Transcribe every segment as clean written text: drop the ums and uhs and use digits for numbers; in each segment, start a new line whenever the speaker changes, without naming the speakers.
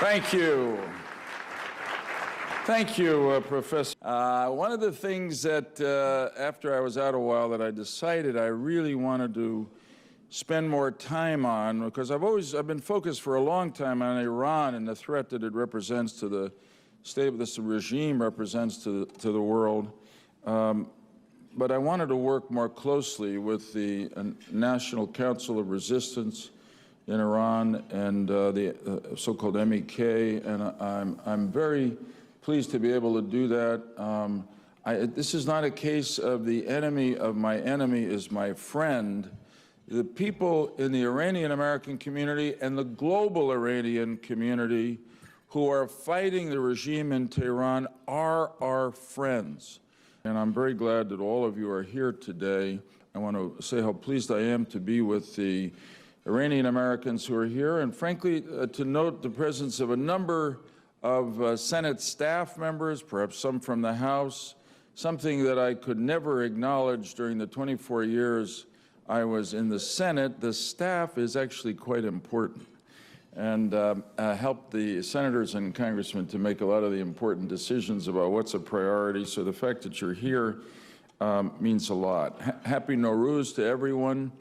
Thank you. Thank you, Professor. One of the things that, after I was out a while, that I decided I really wanted to spend more time on, because I've been focused for a long time on Iran and the threat that it represents to the state of this regime represents to the world. But I wanted to work more closely with the National Council of Resistance in Iran and the so-called MEK, and I'm very pleased to be able to do that. This is not a case of the enemy of my enemy is my friend. The people in the Iranian-American community and the global Iranian community who are fighting the regime in Tehran are our friends. And I'm very glad that all of you are here today. I want to say how pleased I am to be with the Iranian Americans who are here, and frankly, to note the presence of a number of Senate staff members, perhaps some from the House, something that I could never acknowledge during the 24 years I was in the Senate. The staff is actually quite important and helped the senators and congressmen to make a lot of the important decisions about what's a priority. So the fact that you're here means a lot. Happy Nowroz to everyone.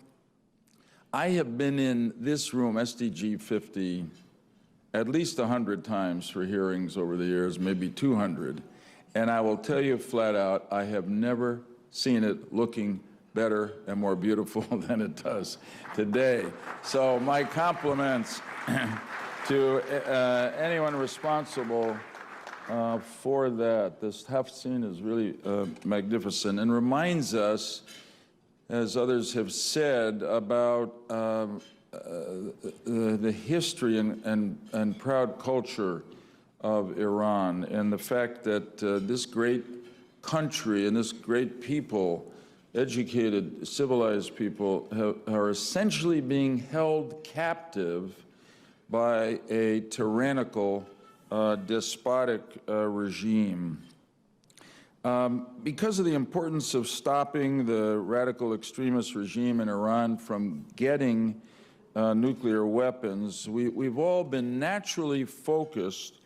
I have been in this room, SDG 50, at least 100 times for hearings over the years, maybe 200. And I will tell you flat out, I have never seen it looking better and more beautiful than it does today. So my compliments to anyone responsible for that. This Hastیم is really magnificent and reminds us, as others have said, about the history and proud culture of Iran, and the fact that this great country and this great people, educated, civilized people, are essentially being held captive by a tyrannical, despotic regime. Because of the importance of stopping the radical extremist regime in Iran from getting nuclear weapons, we've all been naturally focused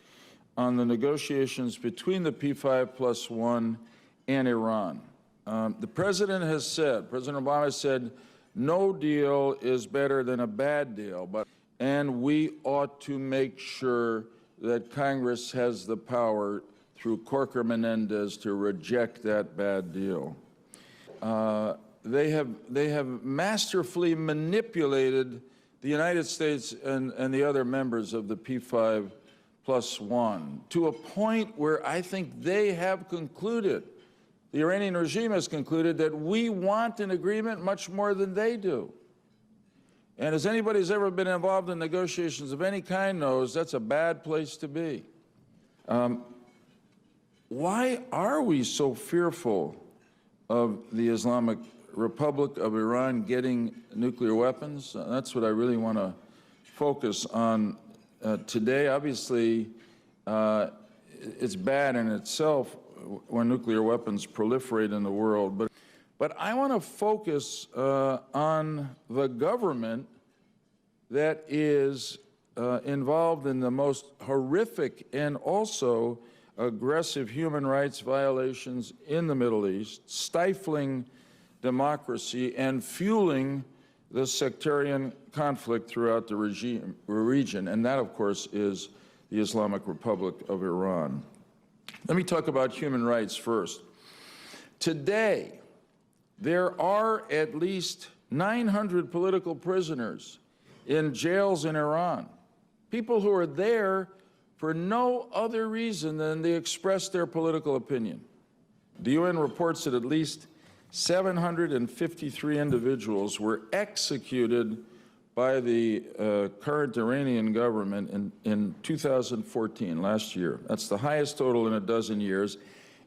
on the negotiations between the P5+1 and Iran. The president has said, President Obama said, no deal is better than a bad deal, and we ought to make sure that Congress has the power through Corker Menendez to reject that bad deal. They have masterfully manipulated the United States and the other members of the P5+1 to a point where I think they have concluded, the Iranian regime has concluded, that we want an agreement much more than they do. And as anybody who's ever been involved in negotiations of any kind knows, that's a bad place to be. Why are we so fearful of the Islamic Republic of Iran getting nuclear weapons? That's what I really want to focus on today. Obviously, it's bad in itself when nuclear weapons proliferate in the world, but I want to focus on the government that is involved in the most horrific and also aggressive human rights violations in the Middle East, stifling democracy and fueling the sectarian conflict throughout the region. And that, of course, is the Islamic Republic of Iran. Let me talk about human rights first. Today, there are at least 900 political prisoners in jails in Iran, people who are there for no other reason than they express their political opinion. The UN reports that at least 753 individuals were executed by the current Iranian government in 2014, last year. That's the highest total in a dozen years.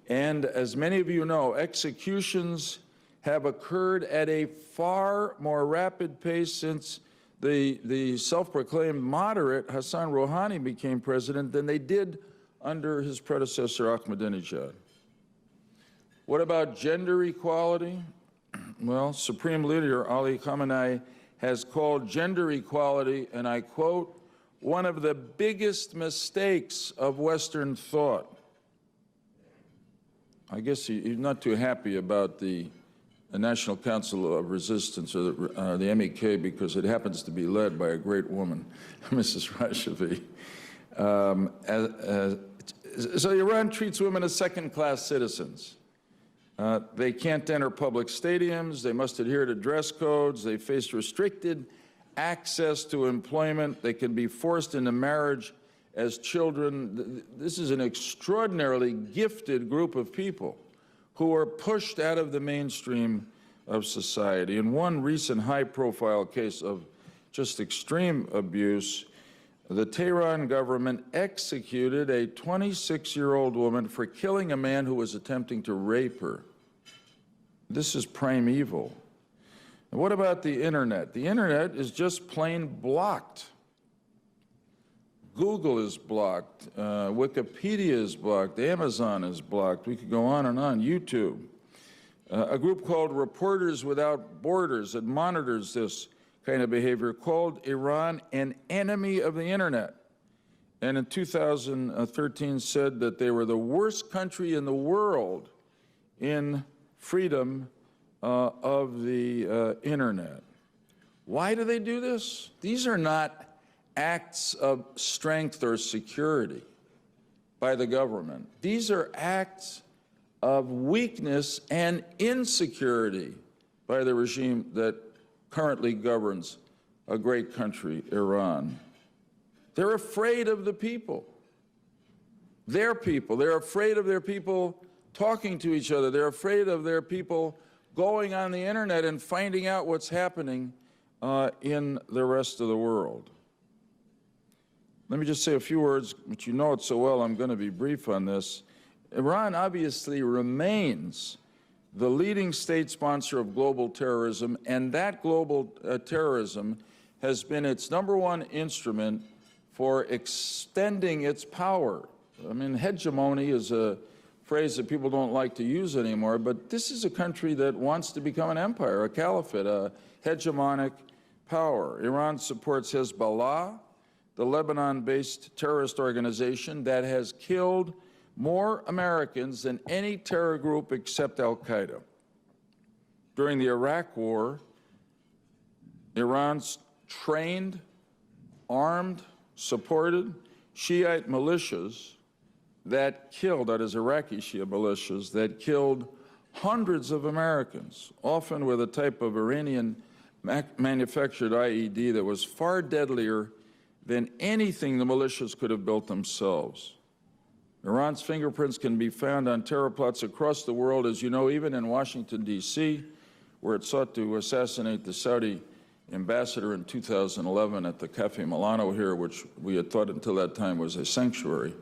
And as many of you know, executions have occurred at a far more rapid pace since the self-proclaimed moderate Hassan Rouhani became president than they did under his predecessor Ahmadinejad. What about gender equality? Well, Supreme Leader Ali Khamenei has called gender equality, and I quote, one of the biggest mistakes of Western thought. I guess he's not too happy about the National Council of Resistance, or the MEK, because it happens to be led by a great woman, Mrs. Rashidi. So Iran treats women as second-class citizens. They can't enter public stadiums. They must adhere to dress codes. They face restricted access to employment. They can be forced into marriage as children. This is an extraordinarily gifted group of people who are pushed out of the mainstream of society. In one recent high-profile case of just extreme abuse, the Tehran government executed a 26-year-old woman for killing a man who was attempting to rape her. This is primeval. And what about the internet? The internet is just plain blocked. Google is blocked, Wikipedia is blocked, Amazon is blocked, we could go on and on, YouTube. A group called Reporters Without Borders that monitors this kind of behavior called Iran an enemy of the internet. And in 2013 said that they were the worst country in the world in freedom of the internet. Why do they do this? These are not acts of strength or security by the government. These are acts of weakness and insecurity by the regime that currently governs a great country, Iran. They're afraid of the people. Their people. They're afraid of their people talking to each other. They're afraid of their people going on the internet and finding out what's happening in the rest of the world. Let me just say a few words, but you know it so well, I'm going to be brief on this. Iran obviously remains the leading state sponsor of global terrorism, and that global terrorism has been its #1 instrument for extending its power. I mean, hegemony is a phrase that people don't like to use anymore, but this is a country that wants to become an empire, a caliphate, a hegemonic power. Iran supports Hezbollah, the Lebanon-based terrorist organization that has killed more Americans than any terror group except al-Qaeda. During the Iraq War, Iran's trained, armed, supported Shiite militias that killed, that is Iraqi Shia militias, that killed hundreds of Americans, often with a type of Iranian manufactured IED that was far deadlier than anything the militias could have built themselves. Iran's fingerprints can be found on terror plots across the world, as you know, even in Washington, D.C., where it sought to assassinate the Saudi ambassador in 2011 at the Cafe Milano here, which we had thought until that time was a sanctuary,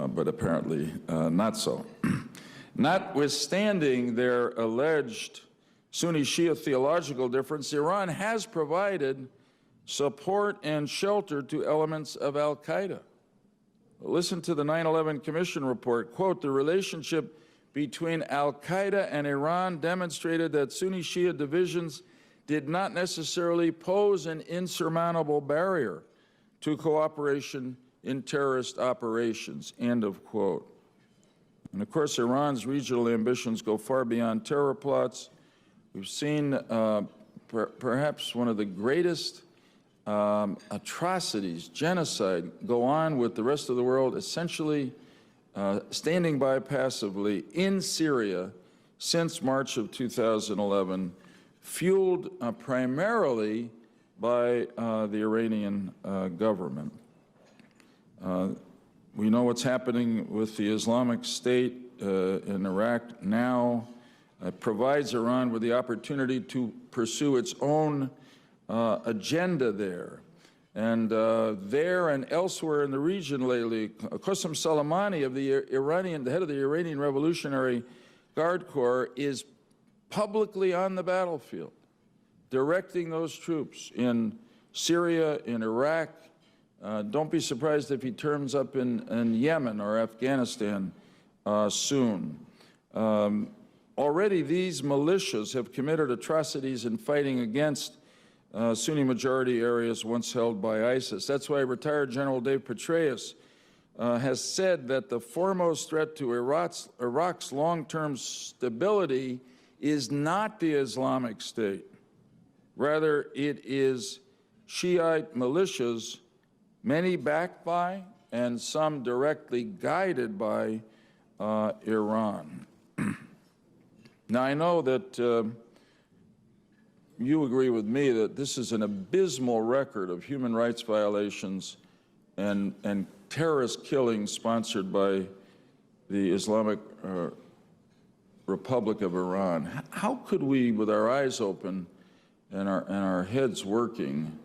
but apparently not so. Notwithstanding their alleged Sunni-Shia theological difference, Iran has provided support and shelter to elements of al-Qaeda. Listen to the 9/11 Commission report. Quote, the relationship between al-Qaeda and Iran demonstrated that Sunni-Shia divisions did not necessarily pose an insurmountable barrier to cooperation in terrorist operations, end of quote. And of course, Iran's regional ambitions go far beyond terror plots. We've seen perhaps one of the greatest atrocities, genocide, go on with the rest of the world, essentially standing by passively in Syria since March of 2011, fueled primarily by the Iranian government. We know what's happening with the Islamic State in Iraq now. It provides Iran with the opportunity to pursue its own agenda there. And there and elsewhere in the region lately, Qasem Soleimani of the head of the Iranian Revolutionary Guard Corps is publicly on the battlefield, directing those troops in Syria, in Iraq. Don't be surprised if he turns up in Yemen or Afghanistan soon. Already these militias have committed atrocities in fighting against Sunni majority areas once held by ISIS. That's why retired General Dave Petraeus has said that the foremost threat to Iraq's long-term stability is not the Islamic State. Rather, it is Shiite militias, many backed by and some directly guided by Iran. Now, I know that you agree with me that this is an abysmal record of human rights violations and terrorist killings sponsored by the Islamic Republic of Iran. How could we, with our eyes open and our heads working,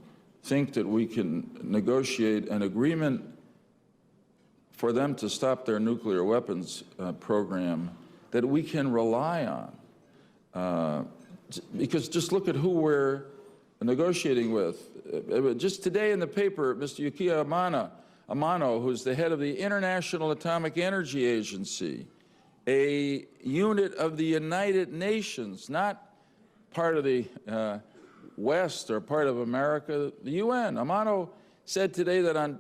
think that we can negotiate an agreement for them to stop their nuclear weapons program that we can rely on? Because just look at who we're negotiating with. Just today in the paper, Mr. Yukiya Amano, who's the head of the International Atomic Energy Agency, a unit of the United Nations, not part of the West or part of America, the UN. Amano said today that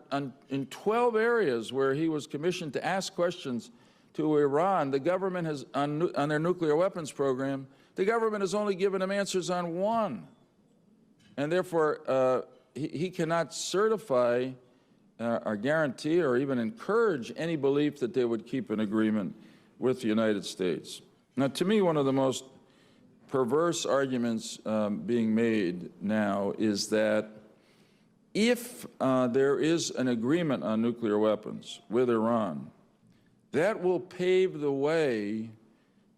in 12 areas where he was commissioned to ask questions to Iran, the government has, on their nuclear weapons program, the government has only given him answers on one. And therefore, he cannot certify or guarantee or even encourage any belief that they would keep an agreement with the United States. Now, to me, one of the most perverse arguments being made now is that if there is an agreement on nuclear weapons with Iran, that will pave the way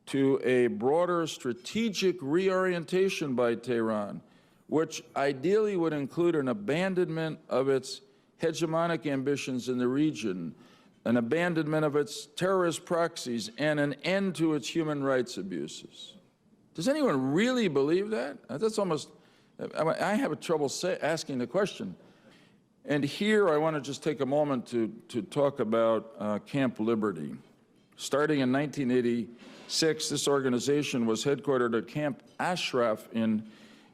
to a broader strategic reorientation by Tehran, which ideally would include an abandonment of its hegemonic ambitions in the region, an abandonment of its terrorist proxies, and an end to its human rights abuses. Does anyone really believe that? That's almost, I have trouble asking the question. And here I want to just take a moment to talk about Camp Liberty. Starting in 1986, this organization was headquartered at Camp Ashraf in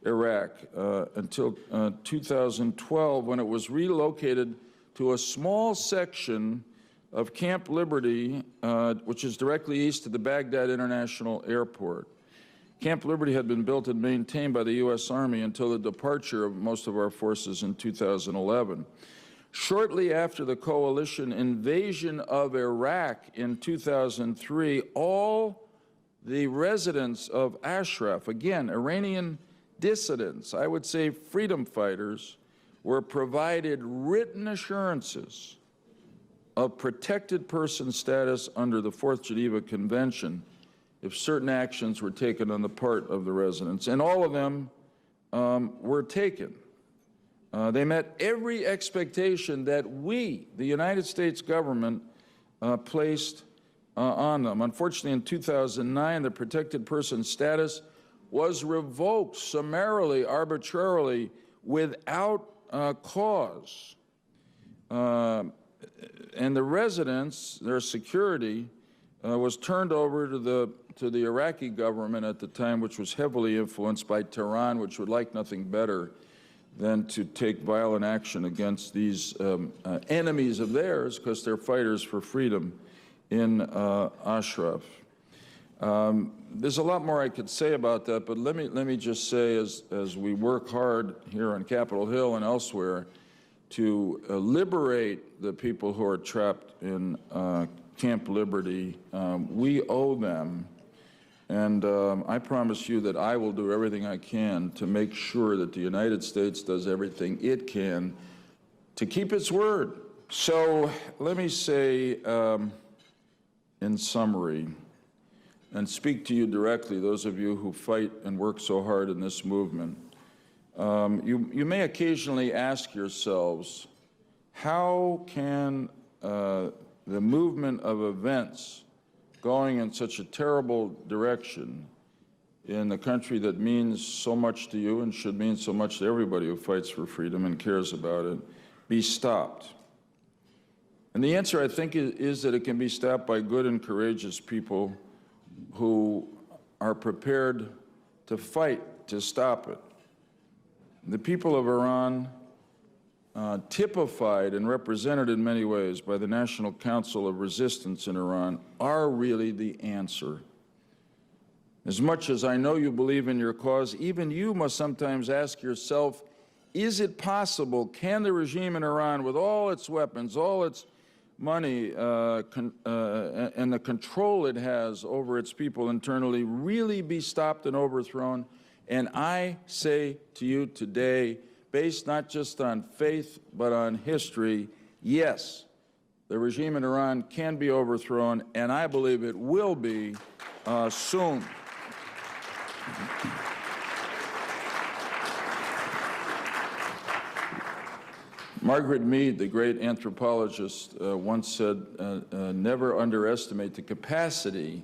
Iraq until 2012, when it was relocated to a small section of Camp Liberty, which is directly east of the Baghdad International Airport. Camp Liberty had been built and maintained by the U.S. Army until the departure of most of our forces in 2011. Shortly after the coalition invasion of Iraq in 2003, all the residents of Ashraf, again, Iranian dissidents, I would say freedom fighters, were provided written assurances of protected person status under the Fourth Geneva Convention if certain actions were taken on the part of the residents. And all of them were taken. They met every expectation that we, the United States government, placed on them. Unfortunately, in 2009, the protected person status was revoked summarily, arbitrarily, without cause. And the residents, their security, was turned over to the Iraqi government at the time, which was heavily influenced by Tehran, which would like nothing better than to take violent action against these enemies of theirs, because they're fighters for freedom in Ashraf. There's a lot more I could say about that, but let me just say, as we work hard here on Capitol Hill and elsewhere to liberate the people who are trapped in Camp Liberty, we owe them. And I promise you that I will do everything I can to make sure that the United States does everything it can to keep its word. So let me say, in summary, and speak to you directly, those of you who fight and work so hard in this movement. You may occasionally ask yourselves, how can the movement of events going in such a terrible direction in the country that means so much to you and should mean so much to everybody who fights for freedom and cares about it, be stopped? And the answer, I think, is that it can be stopped by good and courageous people who are prepared to fight to stop it. The people of Iran, typified and represented in many ways by the National Council of Resistance in Iran, are really the answer. As much as I know you believe in your cause, even you must sometimes ask yourself, is it possible, can the regime in Iran, with all its weapons, all its money, and the control it has over its people internally, really be stopped and overthrown? And I say to you today, based not just on faith, but on history, yes, the regime in Iran can be overthrown, and I believe it will be soon. Margaret Mead, the great anthropologist, once said, never underestimate the capacity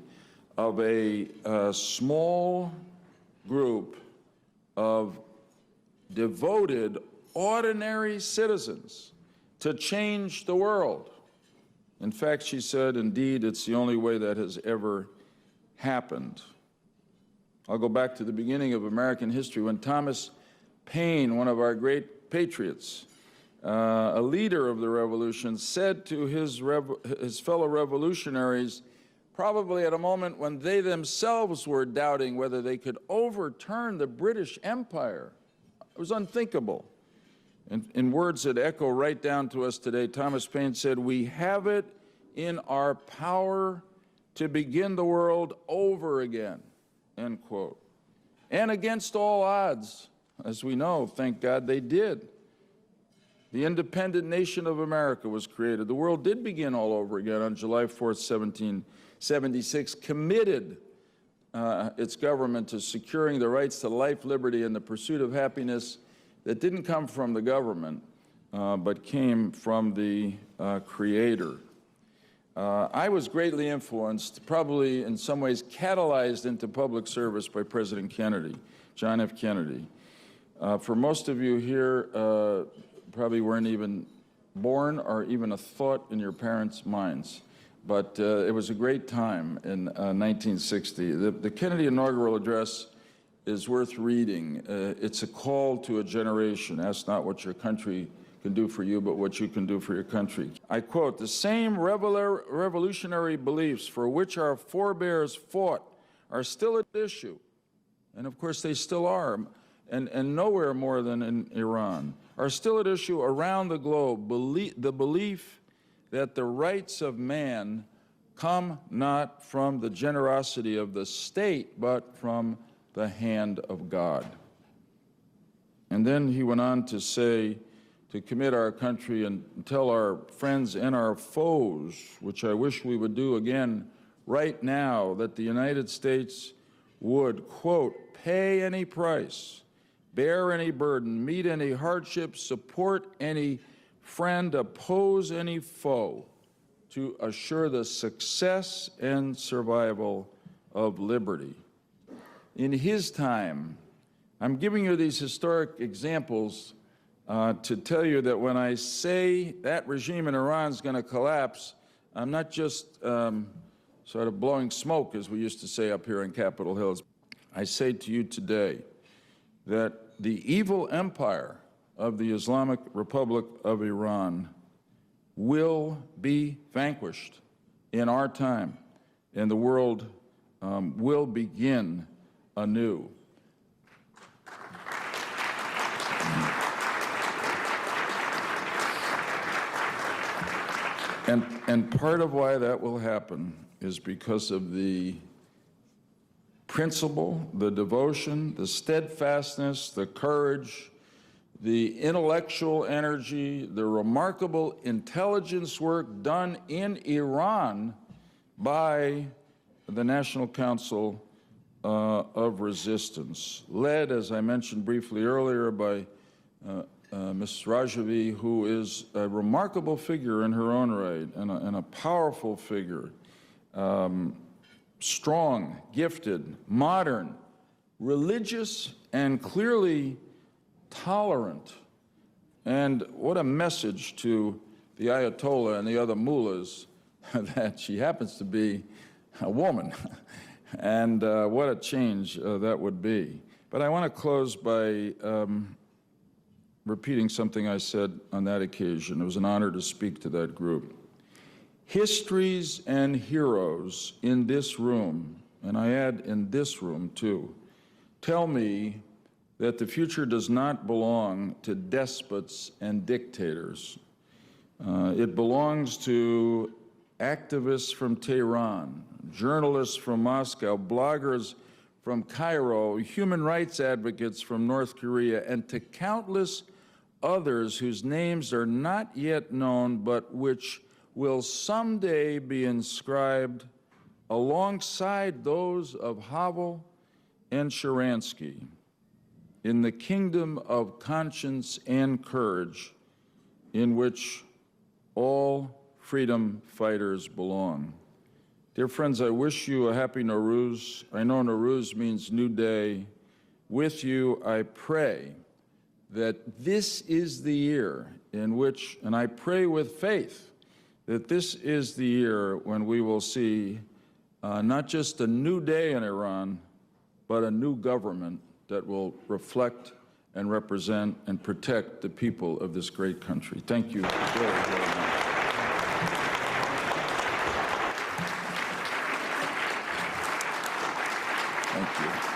of a small group of devoted, ordinary citizens to change the world. In fact, she said, indeed, it's the only way that has ever happened. I'll go back to the beginning of American history when Thomas Paine, one of our great patriots, a leader of the revolution, said to his fellow revolutionaries, probably at a moment when they themselves were doubting whether they could overturn the British Empire. It was unthinkable. In words that echo right down to us today, Thomas Paine said, "We have it in our power to begin the world over again," end quote. And against all odds, as we know, thank God they did. The independent nation of America was created. The world did begin all over again on July 4th, 1776, committed its government to securing the rights to life, liberty, and the pursuit of happiness that didn't come from the government, but came from the Creator. I was greatly influenced, probably in some ways catalyzed into public service by President Kennedy, John F. Kennedy. For most of you here, probably weren't even born or even a thought in your parents' minds. But it was a great time in 1960. The Kennedy inaugural address is worth reading. It's a call to a generation. Ask not what your country can do for you, but what you can do for your country. I quote, "The same revolutionary beliefs for which our forebears fought are still at issue." And of course they still are, and nowhere more than in Iran, are still at issue around the globe. The belief that the rights of man come not from the generosity of the state, but from the hand of God. And then he went on to say, to commit our country and tell our friends and our foes, which I wish we would do again right now, that the United States would, quote, "pay any price, bear any burden, meet any hardship, support any friend, oppose any foe, to assure the success and survival of liberty." In his time, I'm giving you these historic examples to tell you that when I say that regime in Iran is going to collapse, I'm not just sort of blowing smoke, as we used to say up here in Capitol Hill. I say to you today that the evil empire of the Islamic Republic of Iran will be vanquished in our time, and the world will begin anew. And part of why that will happen is because of the principle, the devotion, the steadfastness, the courage, the intellectual energy, the remarkable intelligence work done in Iran by the National Council of Resistance, led, as I mentioned briefly earlier, by Ms. Rajavi, who is a remarkable figure in her own right and a powerful figure, strong, gifted, modern, religious, and clearly tolerant. And what a message to the Ayatollah and the other mullahs that she happens to be a woman. And what a change that would be. But I want to close by repeating something I said on that occasion. It was an honor to speak to that group. Histories and heroes in this room, and I add in this room too, tell me that the future does not belong to despots and dictators. It belongs to activists from Tehran, journalists from Moscow, bloggers from Cairo, human rights advocates from North Korea, and to countless others whose names are not yet known, but which will someday be inscribed alongside those of Havel and Sharansky in the kingdom of conscience and courage in which all freedom fighters belong. Dear friends, I wish you a happy Nowruz. I know Nowruz means new day. With you, I pray that this is the year in which, and I pray with faith, that this is the year when we will see not just a new day in Iran, but a new government that will reflect and represent and protect the people of this great country. Thank you very, very much. Thank you.